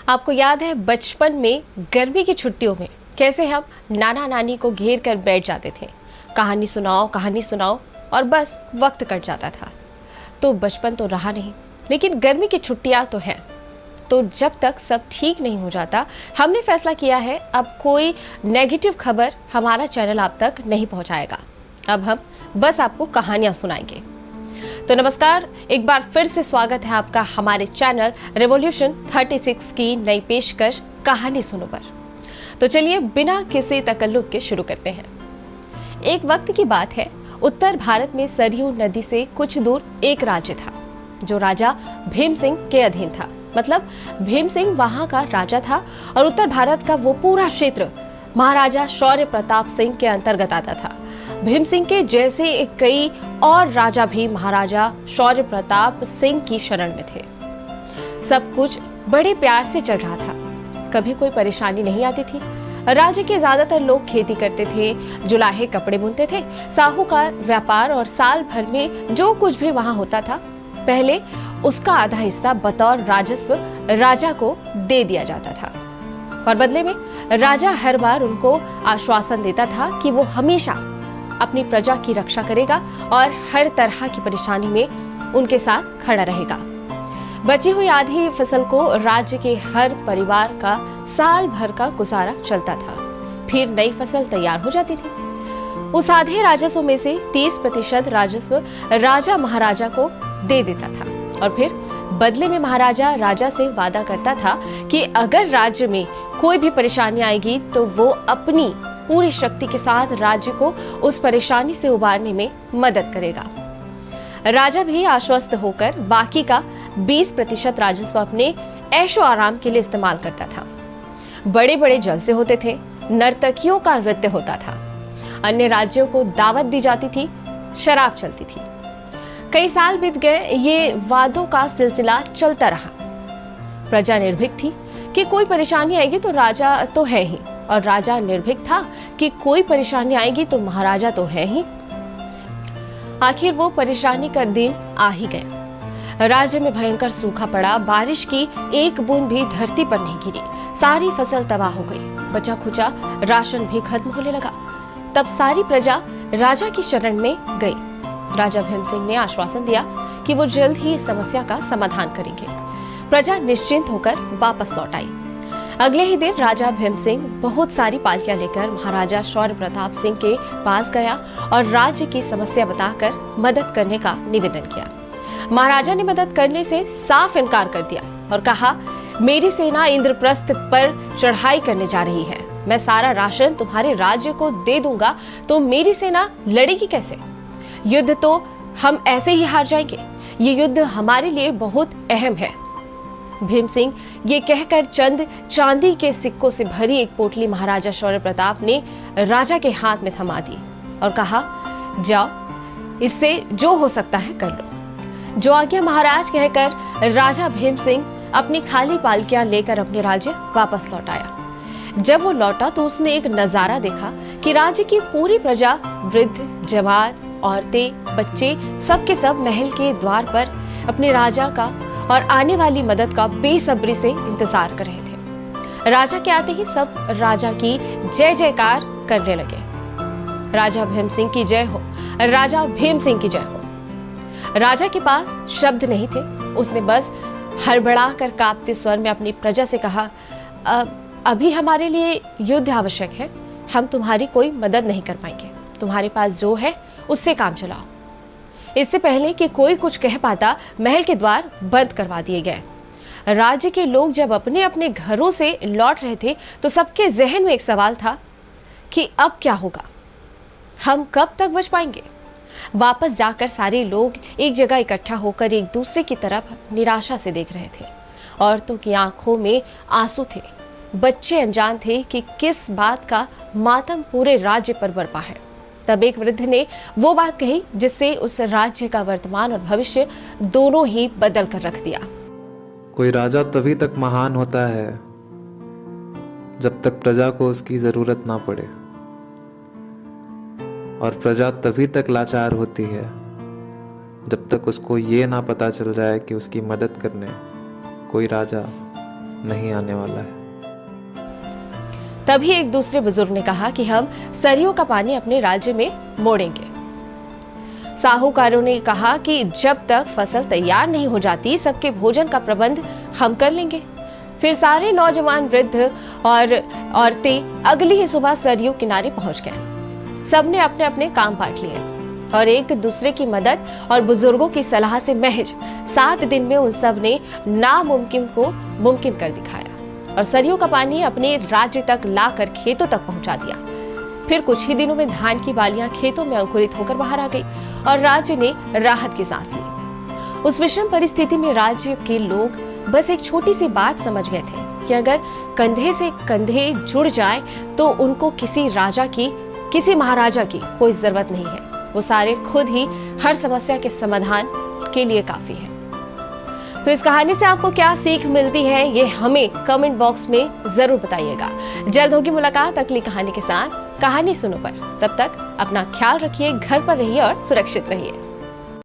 आपको याद है बचपन में गर्मी की छुट्टियों में कैसे हम नाना नानी को घेर कर बैठ जाते थे। कहानी सुनाओ और बस वक्त कट जाता था। तो बचपन तो रहा नहीं, लेकिन गर्मी की छुट्टियां तो हैं। तो जब तक सब ठीक नहीं हो जाता, हमने फैसला किया है अब कोई नेगेटिव खबर हमारा चैनल आप तक नहीं पहुंचाएगा। अब हम बस आपको कहानियां सुनाएंगे। तो नमस्कार, एक बार फिर से स्वागत है आपका हमारे चैनल रेवोल्यूशन 36 की नई पेशकश कहानी सुनो पर। तो चलिए बिना किसी तकल्लुफ के शुरू करते हैं। एक वक्त की बात है, उत्तर भारत में सरयू नदी से कुछ दूर एक राज्य था जो राजा भीम सिंह के अधीन था। मतलब भीम सिंह वहां का राजा था और उत्तर भारत का वो पूरा क्षेत्र महाराजा शौर्य प्रताप सिंह के अंतर्गत आता था। भीम सिंह के जैसे कई और राजा भी महाराजा शौर्य प्रताप सिंह की शरण में थे। सब कुछ बड़े प्यार से चल रहा था, कभी कोई परेशानी नहीं आती थी। राज्य के ज्यादातर लोग खेती करते थे, जुलाहे कपड़े बुनते थे, साहूकार व्यापार, और साल भर में जो कुछ भी वहां होता था पहले उसका आधा हिस्सा बतौर राजस्व राजा को दे दिया जाता था। और बदले में राजा हर बार उनको आश्वासन देता था कि वो हमेशा अपनी प्रजा की रक्षा करेगा और हर तरह की परेशानी में उनके साथ खड़ा रहेगा। बची हुई आधी फसल को राज्य के हर परिवार का साल भर का गुजारा चलता था। फिर नई फसल तैयार हो जाती थी। उस आधे राजस्व में से 30% राजस्व राजा महाराजा को दे देता था और फिर बदले में महाराजा राजा से वादा करता था कि अगर राज्य में कोई भी परेशानी आएगी तो वो अपनी पूरी शक्ति के साथ राज्य को उस परेशानी से उबारने में मदद करेगा। राजा भी आश्वस्त होकर बाकी का 20% राजस्व अपने ऐशो आराम के लिए इस्तेमाल करता था। बड़े बड़े जलसे होते थे, नर्तकियों का नृत्य होता था, अन्य राज्यों को दावत दी जाती थी, शराब चलती थी। कई साल बीत गए, ये वादों का सिलसिला चलता रहा। प्रजा निर्भीक थी कि कोई परेशानी आएगी तो राजा तो है ही, और राजा निर्भीक था कि कोई परेशानी आएगी तो महाराजा तो है ही। आखिर वो परेशानी का दिन आ ही गया। राज्य में भयंकर सूखा पड़ा, बारिश की एक बूंद भी धरती पर नहीं गिरी, सारी फसल तबाह हो गई, बचा खुचा राशन भी खत्म होने लगा। तब सारी प्रजा राजा की शरण में गई। राजा भीम सिंह ने आश्वासन दिया कि वो जल्द ही इस समस्या का समाधान करेंगे। प्रजा निश्चिंत होकर वापस लौट आई। अगले ही दिन राजा भीम सिंह बहुत सारी पालकियां लेकर महाराजा शौर्य प्रताप सिंह के पास गया और राज्य की समस्या बताकर मदद करने का निवेदन किया। महाराजा ने मदद करने से साफ इनकार कर दिया और कहा, मेरी सेना इंद्रप्रस्थ पर चढ़ाई करने जा रही है, मैं सारा राशन तुम्हारे राज्य को दे दूंगा तो मेरी सेना लड़ेगी कैसे? युद्ध तो हम ऐसे ही हार जाएंगे, ये युद्ध हमारे लिए बहुत अहम है। भीम सिंह ये कहकर चंद चांदी के सिक्कों से भरी एक पोटली महाराजा शौर्य प्रताप ने राजा के हाथ में थमा दी और कहा, जाओ, इससे जो हो सकता है कर लो। जो आज्ञा महाराज कहकर राजा भीम सिंह अपनी खाली पालकियां लेकर अपने राज्य वापस लौट आया। जब वो लौटा तो उसने एक नजारा देखा कि राज्य की पूरी प्रजा, वृद्ध, जवान, औरतें, बच्चे, सब के सब महल के द्वार पर अपने राजा का और आने वाली मदद का बेसब्री से इंतजार कर रहे थे। राजा के आते ही सब राजा की जय जयकार करने लगे। राजा भीम सिंह की जय हो, राजा भीम सिंह की जय हो। राजा के पास शब्द नहीं थे, उसने बस हड़बड़ाकर कांपते स्वर में अपनी प्रजा से कहा, अभी हमारे लिए युद्ध आवश्यक है, हम तुम्हारी कोई मदद नहीं कर पाएंगे, तुम्हारे पास जो है उससे काम चलाओ। इससे पहले कि कोई कुछ कह पाता, महल के द्वार बंद करवा दिए गए। राज्य के लोग जब अपने अपने घरों से लौट रहे थे तो सबके जहन में एक सवाल था कि अब क्या होगा, हम कब तक बच पाएंगे? वापस जाकर सारे लोग एक जगह इकट्ठा होकर एक दूसरे की तरफ निराशा से देख रहे थे। औरतों की आंखों में आंसू थे, बच्चे अनजान थे कि किस बात का मातम पूरे राज्य पर बरपा है। तब एक वृद्ध ने वो बात कही जिससे उस राज्य का वर्तमान और भविष्य दोनों ही बदल कर रख दिया। कोई राजा तभी तक महान होता है जब तक प्रजा को उसकी जरूरत ना पड़े, और प्रजा तभी तक लाचार होती है जब तक उसको ये ना पता चल जाए कि उसकी मदद करने कोई राजा नहीं आने वाला है। तभी एक दूसरे बुजुर्ग ने कहा कि हम सरयू का पानी अपने राज्य में मोड़ेंगे। साहूकारों ने कहा कि जब तक फसल तैयार नहीं हो जाती सबके भोजन का प्रबंध हम कर लेंगे। फिर सारे नौजवान, वृद्ध और औरतें अगली ही सुबह सरयू किनारे पहुंच गए। सबने अपने अपने काम बांट लिए और एक दूसरे की मदद और बुजुर्गों की सलाह से महज 7 दिन में उन सब ने नामुमकिन को मुमकिन कर दिखाया और सरयू का पानी अपने राज्य तक लाकर खेतों तक पहुंचा दिया। फिर कुछ ही दिनों में धान की बालियां खेतों में अंकुरित होकर बाहर आ गई और राज्य ने राहत की सांस ली। उस विषम परिस्थिति में राज्य के लोग बस एक छोटी सी बात समझ गए थे कि अगर कंधे से कंधे जुड़ जाएं तो उनको किसी राजा की, किसी महाराजा की कोई जरूरत नहीं है। वो सारे खुद ही हर समस्या के समाधान के लिए काफी है। तो इस कहानी से आपको क्या सीख मिलती है ये हमें कमेंट बॉक्स में जरूर बताइएगा। जल्द होगी मुलाकात अगली कहानी के साथ कहानी सुनो पर। तब तक अपना ख्याल रखिए, घर पर रहिए और सुरक्षित रहिए।